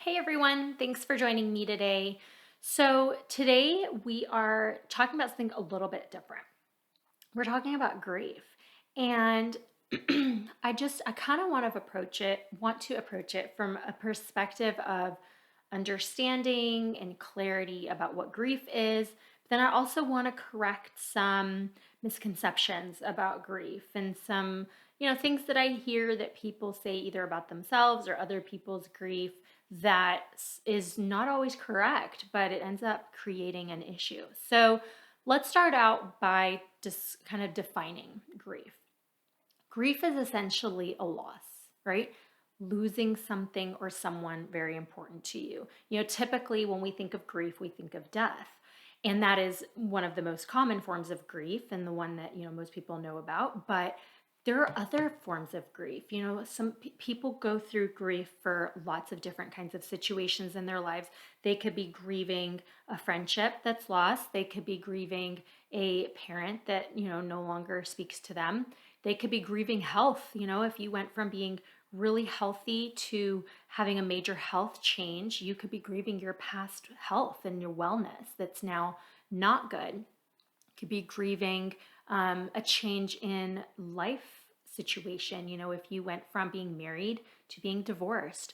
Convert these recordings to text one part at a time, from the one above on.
Hey everyone, thanks for joining me today. So, today we are talking about something a little bit different. We're talking about grief. And I kind of want to approach it from a perspective of understanding and clarity about what grief is. But then I also want to correct some misconceptions about grief and some, things that I hear that people say either about themselves or other people's grief that is not always correct, but it ends up creating an issue. So let's start out by just kind of defining grief. Grief is essentially a loss, right? Losing something or someone very important to you. Typically when we think of grief, we think of death. And that is one of the most common forms of grief and the one that, most people know about. But there are other forms of grief. Some people go through grief for lots of different kinds of situations in their lives. They could be grieving a friendship that's lost. They could be grieving a parent that, no longer speaks to them. They could be grieving health. If you went from being really healthy to having a major health change, you could be grieving your past health and your wellness that's now not good. Could be grieving a change in life situation. If you went from being married to being divorced,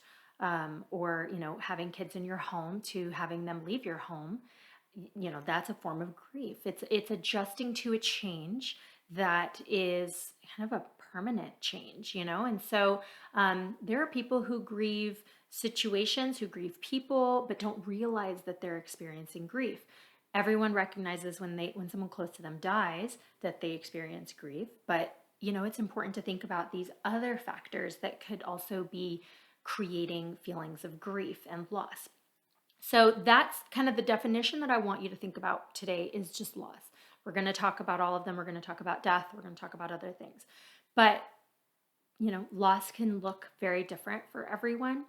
or having kids in your home to having them leave your home, that's a form of grief. It's adjusting to a change that is kind of a permanent change. And so there are people who grieve situations, who grieve people, but don't realize that they're experiencing grief. Everyone recognizes when someone close to them dies that they experience grief, but it's important to think about these other factors that could also be creating feelings of grief and loss. So that's kind of the definition that I want you to think about today is just loss. We're going to talk about all of them. We're going to talk about death. We're going to talk about other things. But loss can look very different for everyone.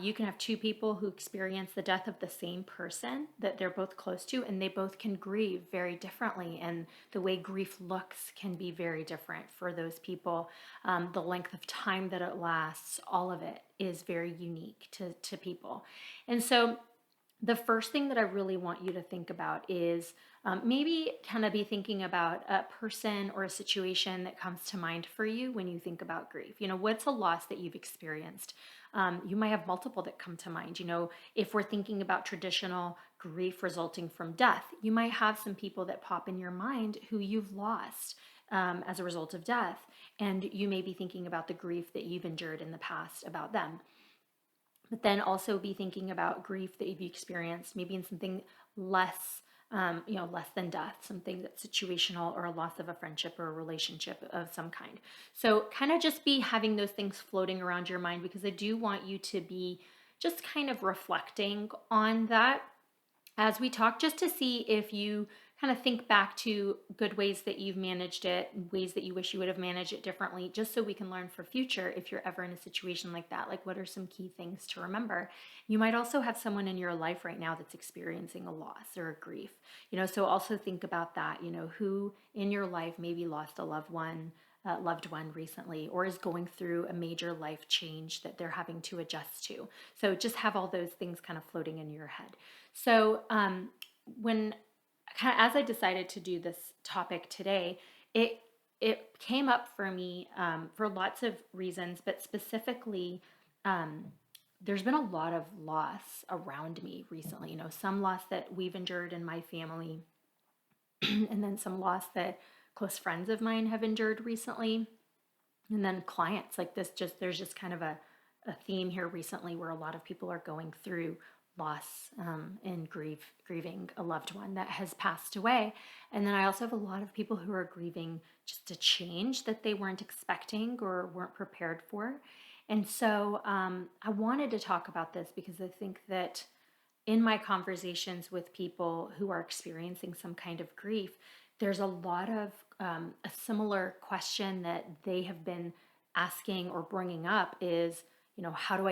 You can have two people who experience the death of the same person that they're both close to, and they both can grieve very differently. And the way grief looks can be very different for those people. The length of time that it lasts, all of it is very unique to people. And so the first thing that I really want you to think about is maybe kind of be thinking about a person or a situation that comes to mind for you when you think about grief. What's a loss that you've experienced? You might have multiple that come to mind. If we're thinking about traditional grief resulting from death, you might have some people that pop in your mind who you've lost as a result of death. And you may be thinking about the grief that you've endured in the past about them. But then also be thinking about grief that you've experienced, maybe in something less, less than death, something that's situational or a loss of a friendship or a relationship of some kind. So kind of just be having those things floating around your mind because I do want you to be just kind of reflecting on that as we talk, just to see if you kind of think back to good ways that you've managed it, ways that you wish you would have managed it differently, just so we can learn for future if you're ever in a situation like that. Like, what are some key things to remember? You might also have someone in your life right now that's experiencing a loss or a grief, so also think about that, who in your life maybe lost a loved one recently or is going through a major life change that they're having to adjust to. So just have all those things kind of floating in your head. So when kind of as I decided to do this topic today, it came up for me for lots of reasons, but specifically, there's been a lot of loss around me recently. Some loss that we've endured in my family, and then some loss that close friends of mine have endured recently, and then clients like this. There's just kind of a theme here recently where a lot of people are going through loss and grieving a loved one that has passed away. And then I also have a lot of people who are grieving just a change that they weren't expecting or weren't prepared for. And so I wanted to talk about this because I think that in my conversations with people who are experiencing some kind of grief, there's a lot of a similar question that they have been asking or bringing up is, how do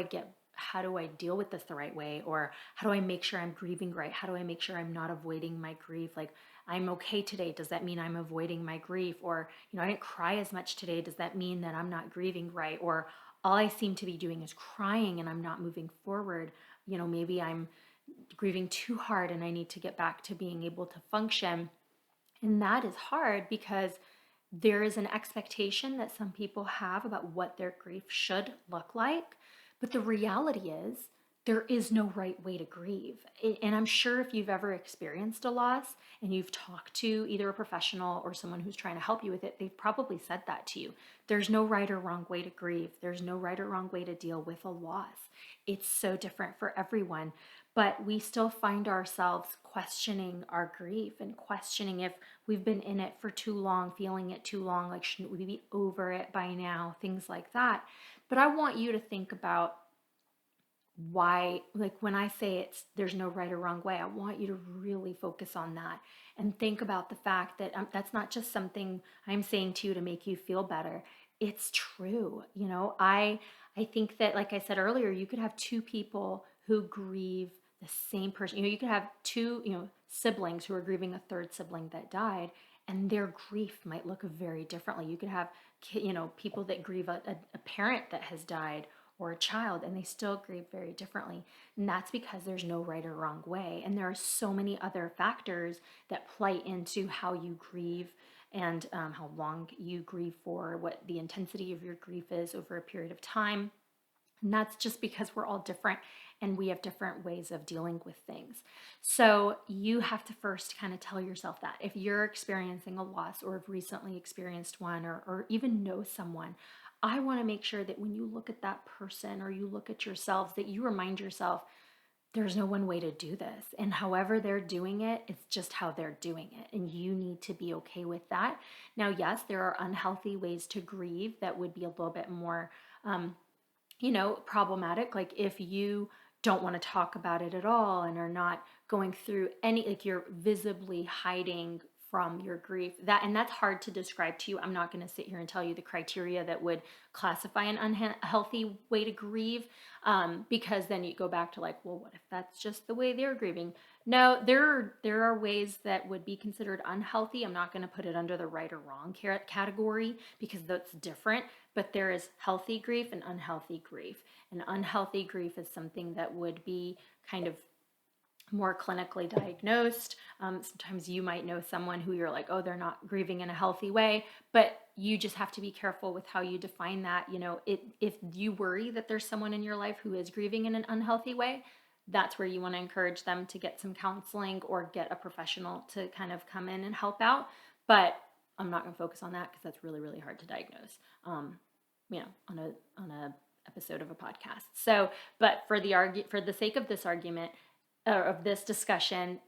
I deal with this the right way? Or how do I make sure I'm grieving right? How do I make sure I'm not avoiding my grief? Like, I'm okay today. Does that mean I'm avoiding my grief? Or, I didn't cry as much today. Does that mean that I'm not grieving right? Or all I seem to be doing is crying and I'm not moving forward. Maybe I'm grieving too hard and I need to get back to being able to function. And that is hard because there is an expectation that some people have about what their grief should look like. But the reality is, there is no right way to grieve. And I'm sure if you've ever experienced a loss and you've talked to either a professional or someone who's trying to help you with it, they've probably said that to you. There's no right or wrong way to grieve. There's no right or wrong way to deal with a loss. It's so different for everyone. But we still find ourselves questioning our grief and questioning if we've been in it for too long, feeling it too long, like shouldn't we be over it by now, things like that. But I want you to think about why, like when I say there's no right or wrong way, I want you to really focus on that and think about the fact that that's not just something I'm saying to you to make you feel better. It's true. I think that, like I said earlier, you could have two people who grieve the same person. You could have two, siblings who are grieving a third sibling that died, and their grief might look very differently. You could have, people that grieve a parent that has died or a child, and they still grieve very differently. And that's because there's no right or wrong way. And there are so many other factors that play into how you grieve and how long you grieve for, what the intensity of your grief is over a period of time. And that's just because we're all different and we have different ways of dealing with things. So you have to first kind of tell yourself that. If you're experiencing a loss or have recently experienced one, or even know someone, I want to make sure that when you look at that person or you look at yourselves, that you remind yourself, there's no one way to do this. And however they're doing it, it's just how they're doing it. And you need to be okay with that. Now, yes, there are unhealthy ways to grieve that would be a little bit more problematic. Like if you don't want to talk about it at all and are not going through any, like you're visibly hiding from your grief, that's hard to describe to you. I'm not going to sit here and tell you the criteria that would classify an unhealthy way to grieve, because then you go back to like, well, what if that's just the way they're grieving? No, there are ways that would be considered unhealthy. I'm not going to put it under the right or wrong category because that's different. But there is healthy grief and unhealthy grief. And unhealthy grief is something that would be kind of more clinically diagnosed. Sometimes you might know someone who you're like, oh, they're not grieving in a healthy way, but you just have to be careful with how you define that. If you worry that there's someone in your life who is grieving in an unhealthy way, that's where you want to encourage them to get some counseling or get a professional to kind of come in and help out. But I'm not going to focus on that because that's really, really hard to diagnose, on a episode of a podcast. So, but for the sake of this argument, of this discussion,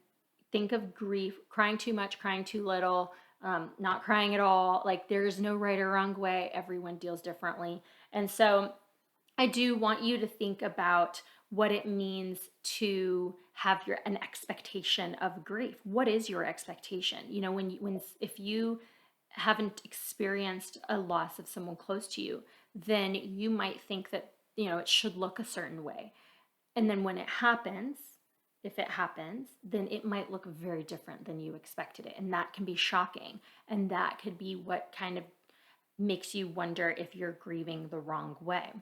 think of grief, crying too much, crying too little, not crying at all. Like there's no right or wrong way. Everyone deals differently. And so I do want you to think about what it means to have an expectation of grief. What is your expectation? If you haven't experienced a loss of someone close to you, then you might think that, it should look a certain way. And then when it happens, if it happens, then it might look very different than you expected it. And that can be shocking. And that could be what kind of makes you wonder if you're grieving the wrong way.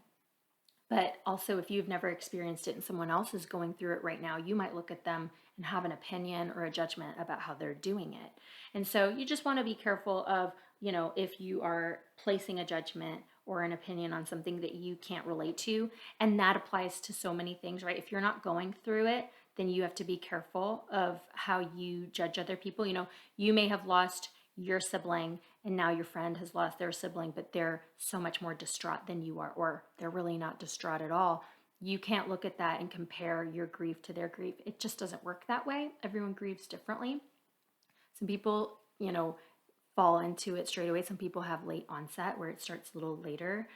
But also, if you've never experienced it and someone else is going through it right now, you might look at them and have an opinion or a judgment about how they're doing it. And so you just want to be careful of, if you are placing a judgment or an opinion on something that you can't relate to. And that applies to so many things, right? If you're not going through it, then you have to be careful of how you judge other people. You may have lost your sibling and now your friend has lost their sibling, but they're so much more distraught than you are, or they're really not distraught at all. You can't look at that and compare your grief to their grief. It just doesn't work that way. Everyone grieves differently. Some people, fall into it straight away. Some people have late onset where it starts a little later.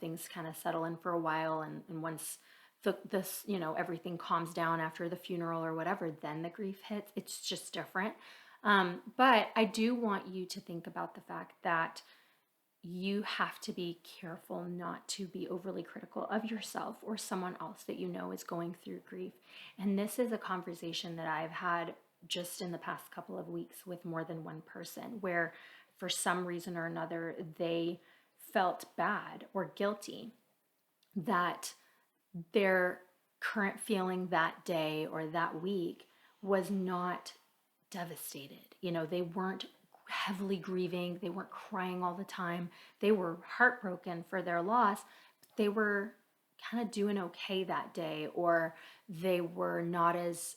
Things kind of settle in for a while, and once everything calms down after the funeral or whatever, then the grief hits. It's just different. But I do want you to think about the fact that you have to be careful not to be overly critical of yourself or someone else that is going through grief. And this is a conversation that I've had just in the past couple of weeks with more than one person, where for some reason or another, they felt bad or guilty that their current feeling that day or that week was not devastated. They weren't heavily grieving, they weren't crying all the time, they were heartbroken for their loss, but they were kind of doing okay that day, or they were not as,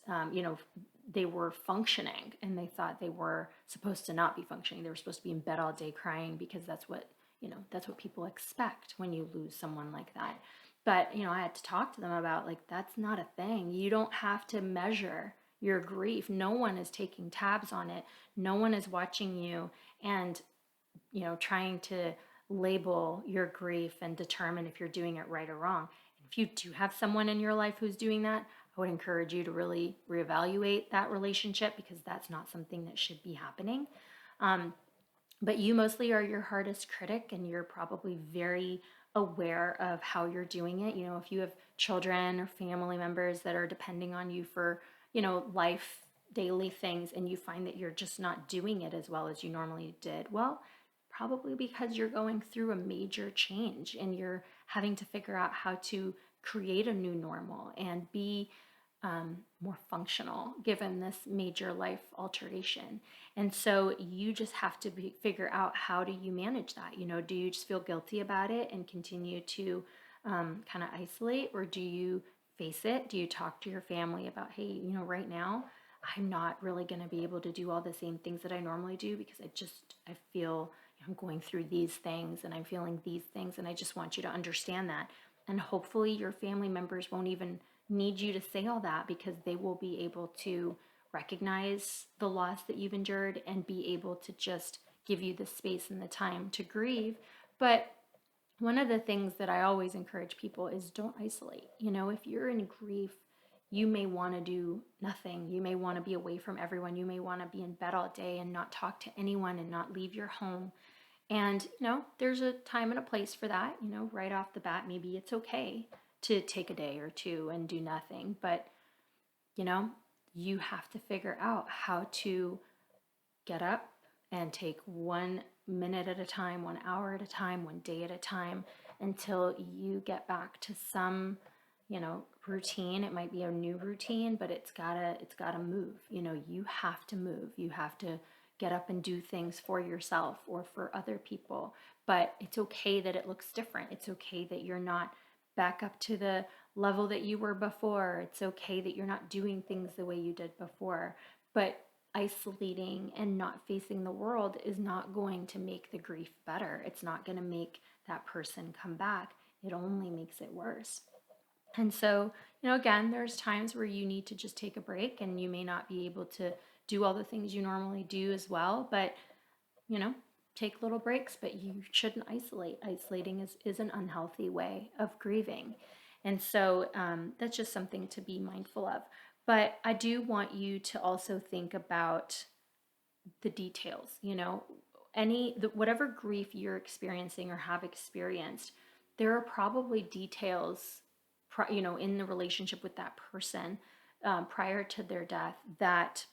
they were functioning and they thought they were supposed to not be functioning. They were supposed to be in bed all day crying because that's what people expect when you lose someone like that. But, I had to talk to them about, like, that's not a thing. You don't have to measure your grief. No one is taking tabs on it. No one is watching you and, trying to label your grief and determine if you're doing it right or wrong. If you do have someone in your life who's doing that, I would encourage you to really reevaluate that relationship, because that's not something that should be happening. But you mostly are your hardest critic, and you're probably very aware of how you're doing it. If you have children or family members that are depending on you for, life, daily things, and you find that you're just not doing it as well as you normally did, well, probably because you're going through a major change and you're having to figure out how to create a new normal and be more functional given this major life alteration. And so you just have to figure out, how do you manage that? Do you just feel guilty about it and continue to kind of isolate, or do you face it? Do you talk to your family about, hey, right now I'm not really going to be able to do all the same things that I normally do, because I feel I'm going through these things and I'm feeling these things, and I just want you to understand that. And hopefully your family members won't even need you to say all that, because they will be able to recognize the loss that you've endured and be able to just give you the space and the time to grieve. But one of the things that I always encourage people is, don't isolate. If you're in grief, you may want to do nothing. You may want to be away from everyone. You may want to be in bed all day and not talk to anyone and not leave your home. And, there's a time and a place for that. Right off the bat, maybe it's okay to take a day or two and do nothing. But, you know, you have to figure out how to get up and take 1 minute at a time, 1 hour at a time, 1 day at a time, until you get back to some, routine. It might be a new routine, but it's gotta move. You have to move. You have to get up and do things for yourself or for other people. But it's okay that it looks different. It's okay that you're not back up to the level that you were before. It's okay that you're not doing things the way you did before. But isolating and not facing the world is not going to make the grief better. It's not going to make that person come back. It only makes it worse. And so, again, there's times where you need to just take a break, and you may not be able to do all the things you normally do as well, but, you know, take little breaks, but you shouldn't isolate. Isolating is an unhealthy way of grieving. And so that's just something to be mindful of. But I do want you to also think about the details, whatever grief you're experiencing or have experienced, there are probably details, in the relationship with that person prior to their death that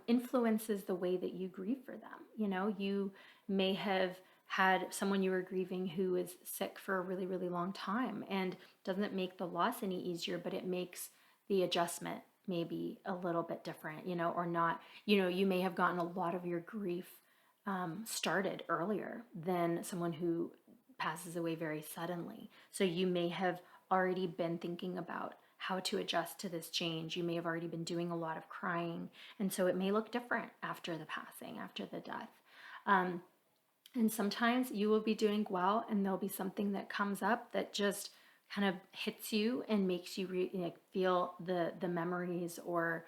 influences the way that you grieve for them. You may have had someone you were grieving who is sick for a really, really long time, and doesn't make the loss any easier, but it makes the adjustment maybe a little bit different, or not. You may have gotten a lot of your grief started earlier than someone who passes away very suddenly. So you may have already been thinking about how to adjust to this change. You may have already been doing a lot of crying. And so it may look different after the passing, after the death. And sometimes you will be doing well, and there'll be something that comes up that just kind of hits you and makes you feel the memories, or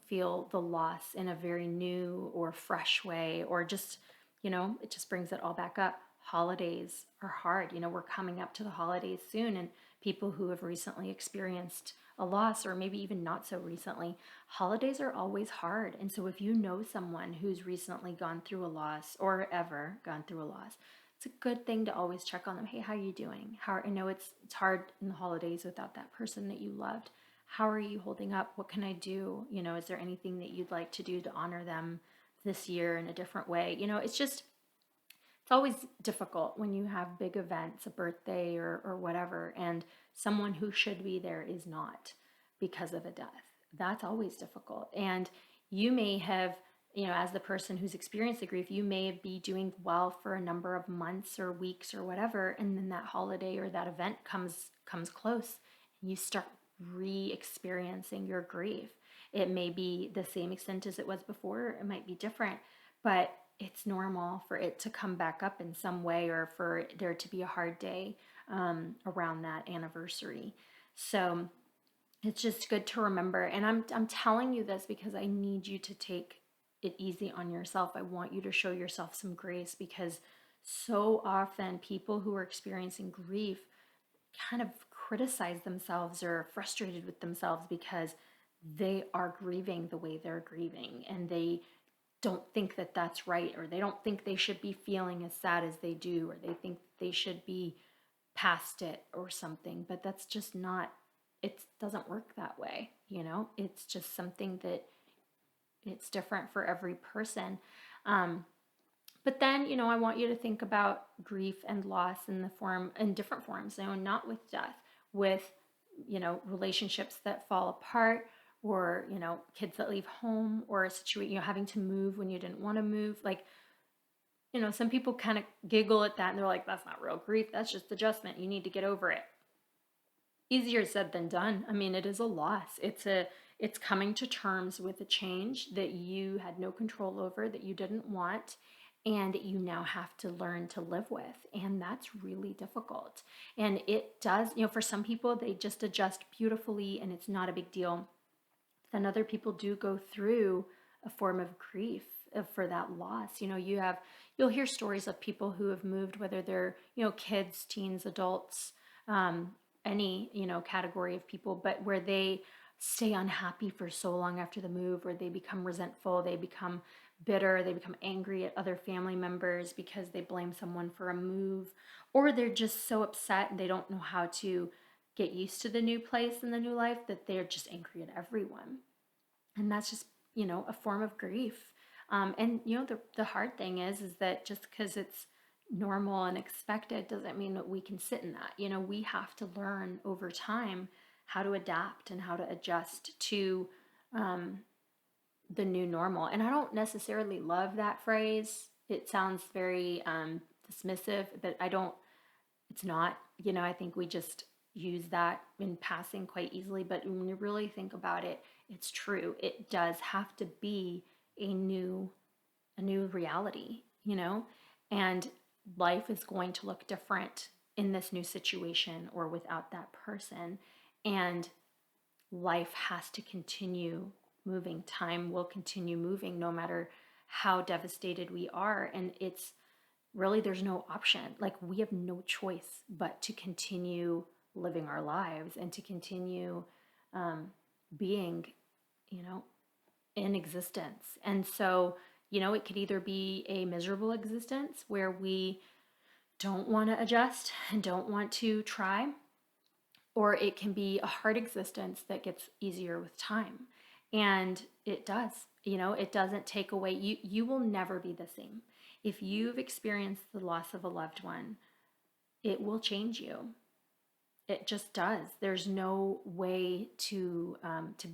feel the loss in a very new or fresh way, or just, it just brings it all back up. Holidays are hard. We're coming up to the holidays soon, and people who have recently experienced a loss, or maybe even not so recently, holidays are always hard. And so if you know someone who's recently gone through a loss, or ever gone through a loss, it's a good thing to always check on them. Hey, how are you doing? I know it's hard in the holidays without that person that you loved. How are you holding up? What can I do? Is there anything that you'd like to do to honor them this year in a different way? It's just It's always difficult when you have big events, a birthday or whatever, and someone who should be there is not because of a death. That's always difficult. And you may have, as the person who's experienced the grief, you may be doing well for a number of months or weeks or whatever, and then that holiday or that event comes close, and you start re-experiencing your grief. It may be the same extent as it was before, it might be different, but it's normal for it to come back up in some way, or for there to be a hard day around that anniversary. So it's just good to remember. And I'm telling you this because I need you to take it easy on yourself. I want you to show yourself some grace, because so often people who are experiencing grief kind of criticize themselves or frustrated with themselves because they are grieving the way they're grieving, and they don't think that that's right, or they don't think they should be feeling as sad as they do, or they think they should be past it or something. But that's just not, it doesn't work that way. It's just something that it's different for every person. But then, I want you to think about grief and loss in different forms, not with death, with, relationships that fall apart, or, kids that leave home, or a situation, having to move when you didn't want to move. Like, some people kind of giggle at that and they're like, that's not real grief. That's just adjustment. You need to get over it. Easier said than done. I mean, it is a loss. It's coming to terms with a change that you had no control over, that you didn't want, and you now have to learn to live with. And that's really difficult. And it does, for some people, they just adjust beautifully and it's not a big deal. Then other people do go through a form of grief for that loss. You'll hear stories of people who have moved, whether they're, kids, teens, adults, any, category of people, but where they stay unhappy for so long after the move, where they become resentful, they become bitter, they become angry at other family members because they blame someone for a move, or they're just so upset and they don't know how to get used to the new place and the new life, that they're just angry at everyone. And that's just, a form of grief. And the hard thing is that just because it's normal and expected doesn't mean that we can sit in that. We have to learn over time how to adapt and how to adjust to the new normal. And I don't necessarily love that phrase. It sounds very dismissive, but it's not. I think we just use that in passing quite easily. But when you really think about it, it's true. It does have to be a new reality, and life is going to look different in this new situation or without that person. And life has to continue moving. Time will continue moving no matter how devastated we are. And it's really, there's no option. Like, we have no choice but to continue living our lives and to continue being, in existence. And so, it could either be a miserable existence where we don't want to adjust and don't want to try, or it can be a hard existence that gets easier with time. And it does. It doesn't take away, you will never be the same. If you've experienced the loss of a loved one, it will change you. It just does. There's no way to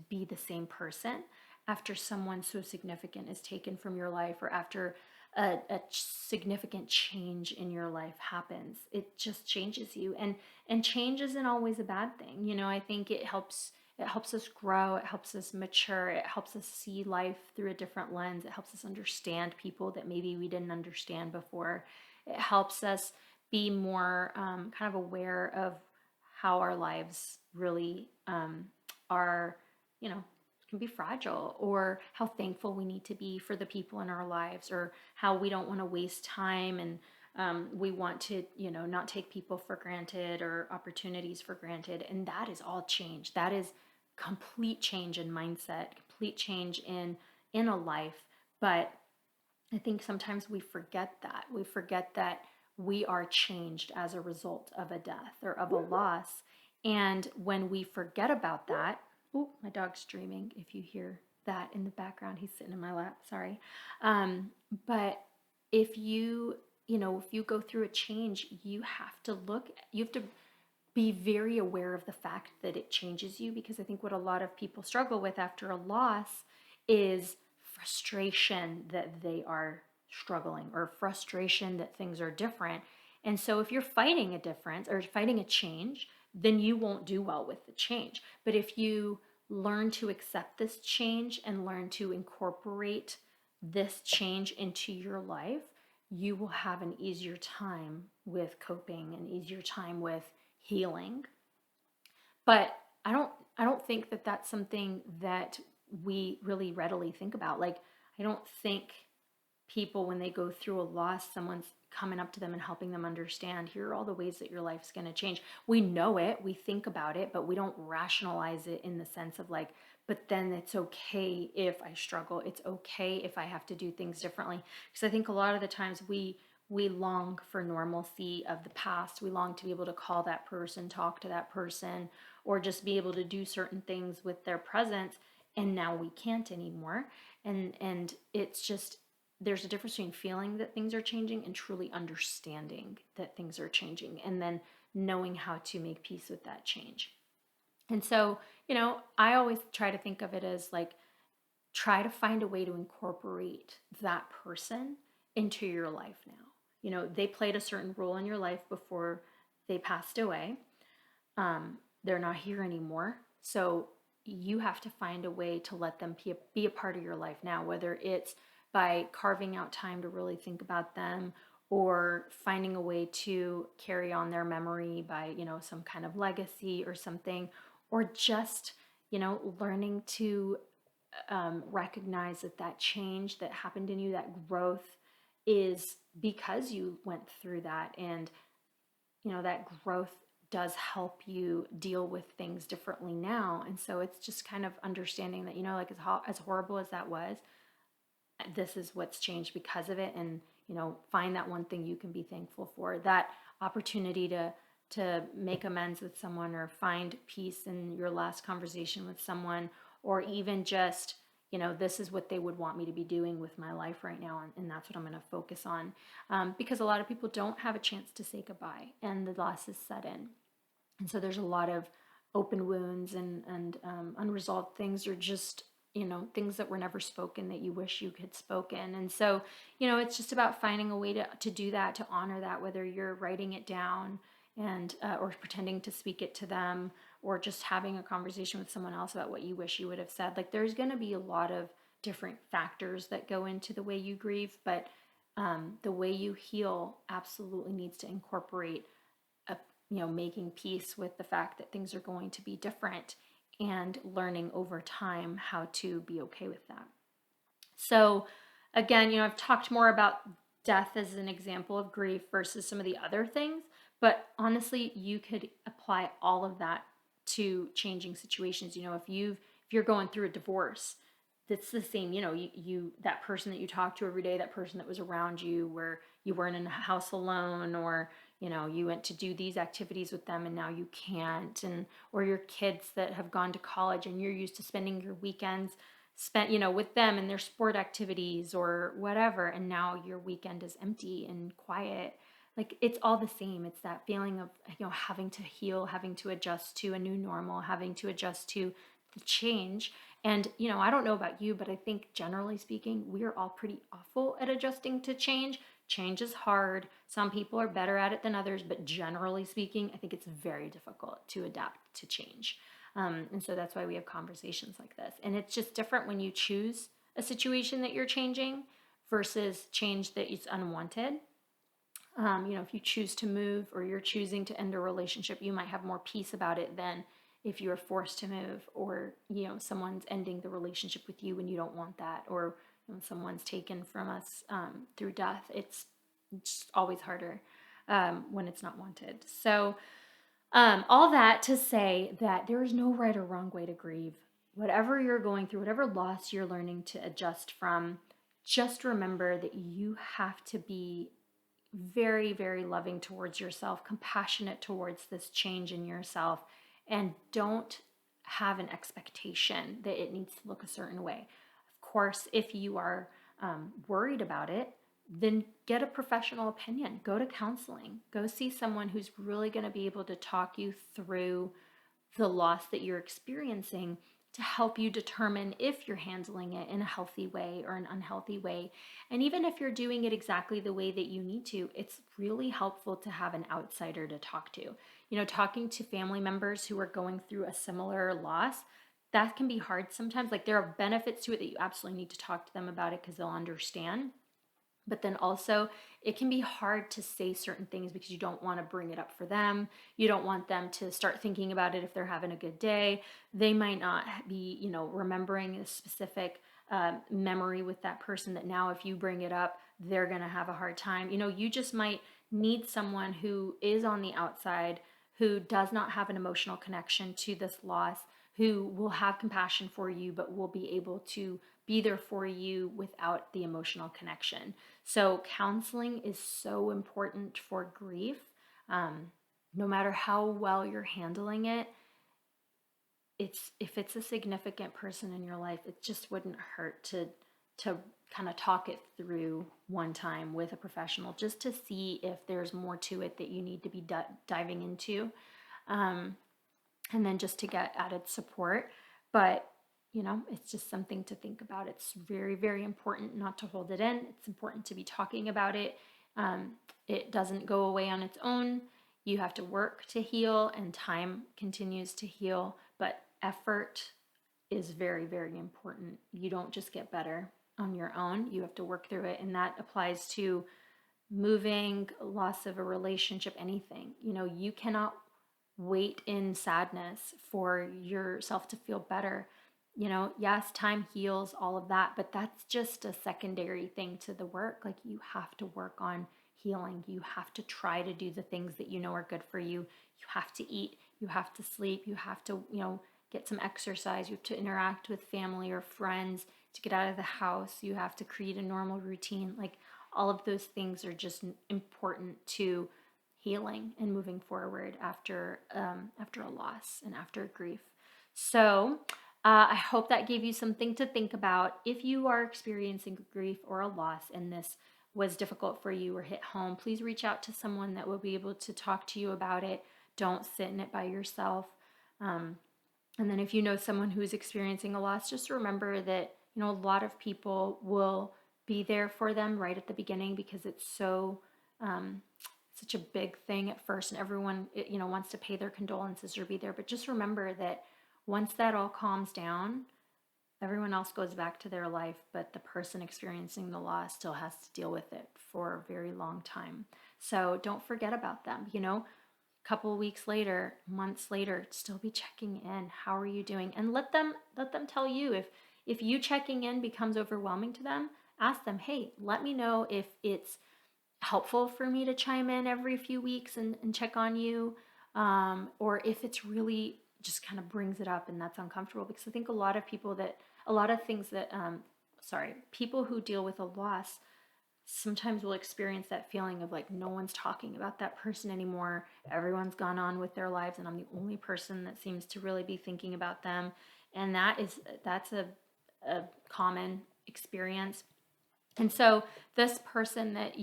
be the same person after someone so significant is taken from your life, or after a significant change in your life happens. It just changes you, and change isn't always a bad thing. I think it helps us grow, it helps us mature, it helps us see life through a different lens, it helps us understand people that maybe we didn't understand before. It helps us be more kind of aware of how our lives really are, can be fragile, or how thankful we need to be for the people in our lives, or how we don't want to waste time, and we want to, not take people for granted or opportunities for granted. And that is all change. That is complete change in mindset, complete change in a life. But I think sometimes we forget that. We forget that we are changed as a result of a death or of a loss. And when we forget about that, oh, my dog's dreaming. If you hear that in the background, he's sitting in my lap. Sorry. But if you, if you go through a change, you have to be very aware of the fact that it changes you, because I think what a lot of people struggle with after a loss is frustration that they are struggling, or frustration that things are different. And so if you're fighting a difference or fighting a change, then you won't do well with the change. But if you learn to accept this change and learn to incorporate this change into your life, you will have an easier time with coping, an easier time with healing. But I don't think that that's something that we really readily think about. Like, I don't think people, when they go through a loss, someone's coming up to them and helping them understand, here are all the ways that your life's going to change. We know it, we think about it, but we don't rationalize it in the sense of like, but then it's okay if I struggle, it's okay if I have to do things differently. Because I think a lot of the times we long for normalcy of the past. We long to be able to call that person, talk to that person, or just be able to do certain things with their presence, and now we can't anymore. And it's just, there's a difference between feeling that things are changing and truly understanding that things are changing, and then knowing how to make peace with that change. And so, I always try to think of it as like, try to find a way to incorporate that person into your life now. They played a certain role in your life before they passed away. They're not here anymore. So you have to find a way to let them be a part of your life now, whether it's by carving out time to really think about them, or finding a way to carry on their memory by, some kind of legacy or something, or just, learning to recognize that change that happened in you, that growth, is because you went through that. And that growth does help you deal with things differently now. And so it's just kind of understanding that, like, as horrible as that was, this is what's changed because of it. And find that one thing you can be thankful for, that opportunity to make amends with someone, or find peace in your last conversation with someone, or even just, this is what they would want me to be doing with my life right now, and that's what I'm going to focus on. Because a lot of people don't have a chance to say goodbye, and the loss is sudden. And so there's a lot of open wounds and unresolved things, or just, things that were never spoken that you wish you had spoken. And so, it's just about finding a way to do that, to honor that, whether you're writing it down and or pretending to speak it to them, or just having a conversation with someone else about what you wish you would have said. Like, there's going to be a lot of different factors that go into the way you grieve, but the way you heal absolutely needs to incorporate making peace with the fact that things are going to be different, and learning over time how to be okay with that. So again, I've talked more about death as an example of grief versus some of the other things, but honestly, you could apply all of that to changing situations. If you're going through a divorce, that's the same. You that person that you talk to every day, that person that was around you, where you weren't in a house alone, or you went to do these activities with them and now you can't, and or your kids that have gone to college and you're used to spending your weekends spent with them and their sport activities or whatever, and now your weekend is empty and quiet. Like, it's all the same. It's that feeling of having to heal, having to adjust to a new normal, having to adjust to the change. And I don't know about you, but I think generally speaking, we are all pretty awful at adjusting to change. Change is hard. Some people are better at it than others, but generally speaking, I think it's very difficult to adapt to change. And so that's why we have conversations like this. And it's just different when you choose a situation that you're changing versus change that is unwanted. If you choose to move, or you're choosing to end a relationship, you might have more peace about it than if you are forced to move, or someone's ending the relationship with you and you don't want that, or someone's taken from us through death. It's always harder when it's not wanted. So all that to say that there is no right or wrong way to grieve. Whatever you're going through, whatever loss you're learning to adjust from, just remember that you have to be very, very loving towards yourself, compassionate towards this change in yourself, and don't have an expectation that it needs to look a certain way. Of course, if you are worried about it, then get a professional opinion. Go to counseling. Go see someone who's really going to be able to talk you through the loss that you're experiencing to help you determine if you're handling it in a healthy way or an unhealthy way. And even if you're doing it exactly the way that you need to, it's really helpful to have an outsider to talk to. Talking to family members who are going through a similar loss, that can be hard sometimes. Like, there are benefits to it that you absolutely need to talk to them about it because they'll understand. But then also, it can be hard to say certain things because you don't want to bring it up for them. You don't want them to start thinking about it if they're having a good day. They might not be, remembering a specific memory with that person that now, if you bring it up, they're going to have a hard time. You just might need someone who is on the outside, who does not have an emotional connection to this loss, who will have compassion for you, but will be able to be there for you without the emotional connection. So counseling is so important for grief. No matter how well you're handling it, if it's a significant person in your life, it just wouldn't hurt to kind of talk it through one time with a professional, just to see if there's more to it that you need to be diving into, and then just to get added support. But it's just something to think about. It's very, very important not to hold it in. It's important to be talking about it. It doesn't go away on its own. You have to work to heal, and time continues to heal, but effort is very, very important. You don't just get better on your own. You have to work through it, and that applies to moving, loss of a relationship, anything. You cannot wait in sadness for yourself to feel better. Yes, time heals all of that, but that's just a secondary thing to the work. Like, you have to work on healing. You have to try to do the things that are good for you. You have to eat, you have to sleep, you have to, get some exercise, you have to interact with family or friends to get out of the house. You have to create a normal routine. Like, all of those things are just important to healing and moving forward after a loss and after grief. So I hope that gave you something to think about. If you are experiencing grief or a loss and this was difficult for you or hit home, please reach out to someone that will be able to talk to you about it. Don't sit in it by yourself. And then if you know someone who's experiencing a loss, just remember that, a lot of people will be there for them right at the beginning, because it's such a big thing at first, and everyone, wants to pay their condolences or be there. But just remember that once that all calms down, everyone else goes back to their life, but the person experiencing the loss still has to deal with it for a very long time. So don't forget about them. A couple of weeks later, months later, still be checking in. How are you doing? And let them tell you. If you checking in becomes overwhelming to them, ask them, hey, let me know if it's helpful for me to chime in every few weeks and check on you, or if it's really just kind of brings it up and that's uncomfortable. Because I think a lot of people who deal with a loss sometimes will experience that feeling of like, no one's talking about that person anymore. Everyone's gone on with their lives, and I'm the only person that seems to really be thinking about them. And that's a common experience. And so this person that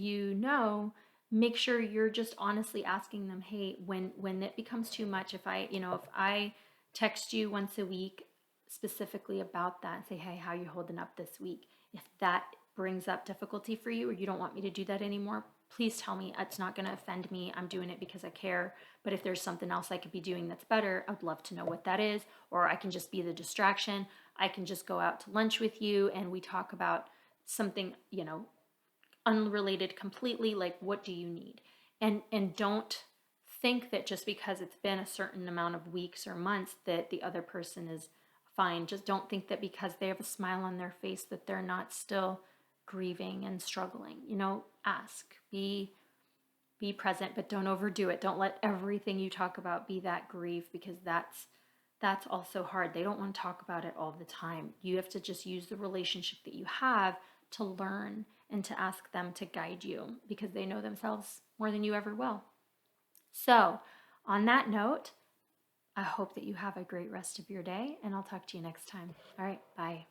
make sure you're just honestly asking them, hey, when it becomes too much, if I text you once a week specifically about that and say, hey, how are you holding up this week? If that brings up difficulty for you, or you don't want me to do that anymore, please tell me. It's not going to offend me. I'm doing it because I care. But if there's something else I could be doing that's better, I'd love to know what that is. Or I can just be the distraction. I can just go out to lunch with you and we talk about something, unrelated completely. Like, what do you need? And don't think that just because it's been a certain amount of weeks or months that the other person is fine. Just don't think that because they have a smile on their face that they're not still grieving and struggling. Ask, be present, but don't overdo it. Don't let everything you talk about be that grief, because that's also hard. They don't want to talk about it all the time. You have to just use the relationship that you have to learn and to ask them to guide you, because they know themselves more than you ever will. So, on that note, I hope that you have a great rest of your day, and I'll talk to you next time. All right, bye.